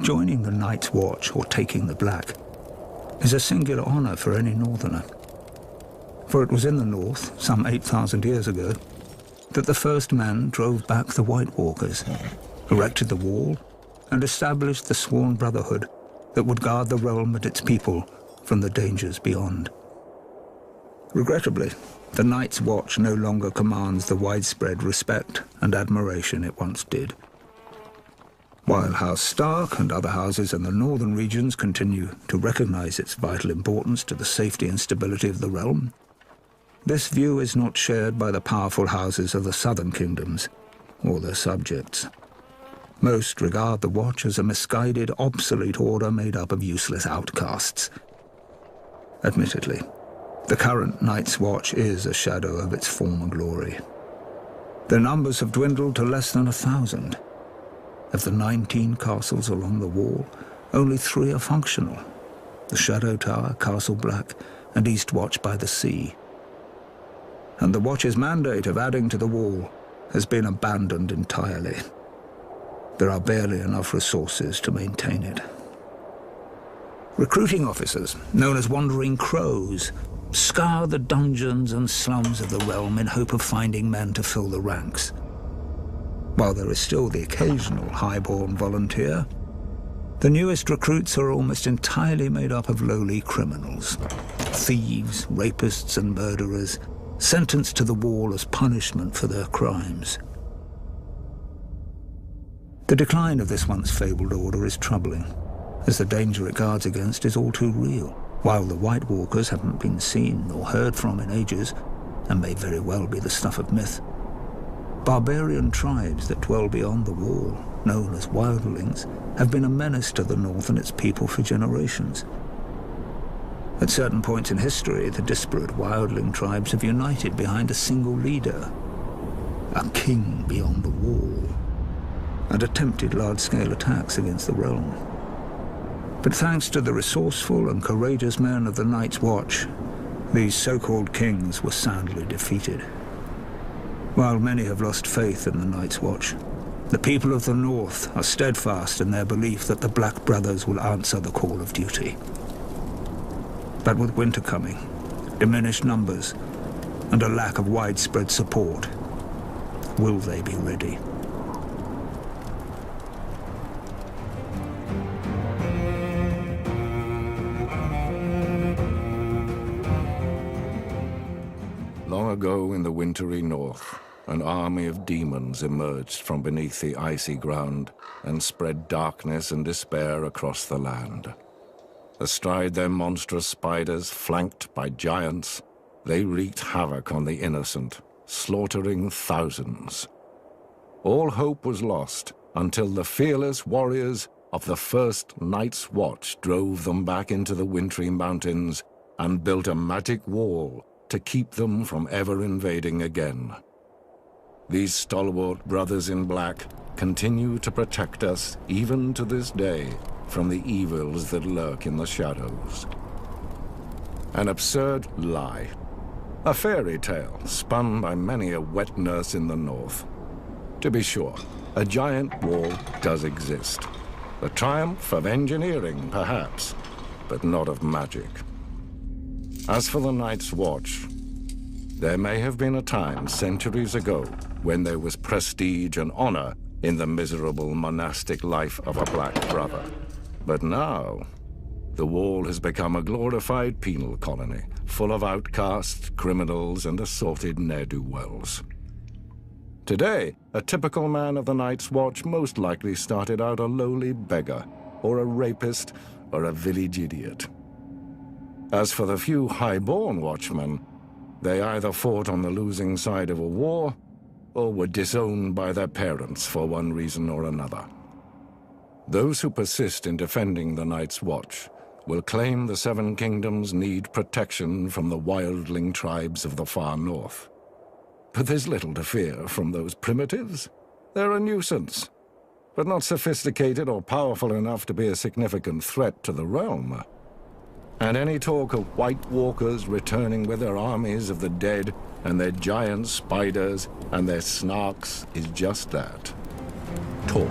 Joining the Night's Watch, or taking the Black, is a singular honour for any northerner. For it was in the north, some 8,000 years ago, that the first men drove back the White Walkers, erected the wall, and established the sworn brotherhood that would guard the realm and its people from the dangers beyond. Regrettably, the Night's Watch no longer commands the widespread respect and admiration it once did. While House Stark and other houses in the northern regions continue to recognize its vital importance to the safety and stability of the realm, this view is not shared by the powerful houses of the southern kingdoms or their subjects. Most regard the Watch as a misguided, obsolete order made up of useless outcasts. Admittedly, the current Night's Watch is a shadow of its former glory. Their numbers have dwindled to less than 1,000. Of the 19 castles along the wall, only 3 are functional: the Shadow Tower, Castle Black, and East Watch by the Sea. And the Watch's mandate of adding to the wall has been abandoned entirely. There are barely enough resources to maintain it. Recruiting officers, known as Wandering Crows, scour the dungeons and slums of the realm in hope of finding men to fill the ranks. While there is still the occasional highborn volunteer, the newest recruits are almost entirely made up of lowly criminals. Thieves, rapists, and murderers, sentenced to the wall as punishment for their crimes. The decline of this once fabled order is troubling, as the danger it guards against is all too real. While the White Walkers haven't been seen or heard from in ages, and may very well be the stuff of myth, barbarian tribes that dwell beyond the wall, known as wildlings, have been a menace to the north and its people for generations. At certain points in history, the disparate wildling tribes have united behind a single leader, a king beyond the wall, and attempted large-scale attacks against the realm. But thanks to the resourceful and courageous men of the Night's Watch, these so-called kings were soundly defeated. While many have lost faith in the Night's Watch, the people of the North are steadfast in their belief that the Black Brothers will answer the call of duty. But with winter coming, diminished numbers, and a lack of widespread support, will they be ready? Long ago in the wintry north, an army of demons emerged from beneath the icy ground and spread darkness and despair across the land. Astride their monstrous spiders, flanked by giants, they wreaked havoc on the innocent, slaughtering thousands. All hope was lost until the fearless warriors of the first Night's Watch drove them back into the wintry mountains and built a magic wall to keep them from ever invading again. These stalwart brothers in black continue to protect us even to this day from the evils that lurk in the shadows. An absurd lie. A fairy tale spun by many a wet nurse in the north. To be sure, a giant wall does exist. The triumph of engineering, perhaps, but not of magic. As for the Night's Watch, there may have been a time centuries ago when there was prestige and honor in the miserable monastic life of a Black Brother. But now, the wall has become a glorified penal colony, full of outcasts, criminals, and assorted ne'er-do-wells. Today, a typical man of the Night's Watch most likely started out a lowly beggar, or a rapist, or a village idiot. As for the few high-born watchmen, they either fought on the losing side of a war, or were disowned by their parents for one reason or another. Those who persist in defending the Night's Watch will claim the Seven Kingdoms need protection from the wildling tribes of the far north. But there's little to fear from those primitives. They're a nuisance, but not sophisticated or powerful enough to be a significant threat to the realm. And any talk of White Walkers returning with their armies of the dead and their giant spiders and their snarks is just that. Talk.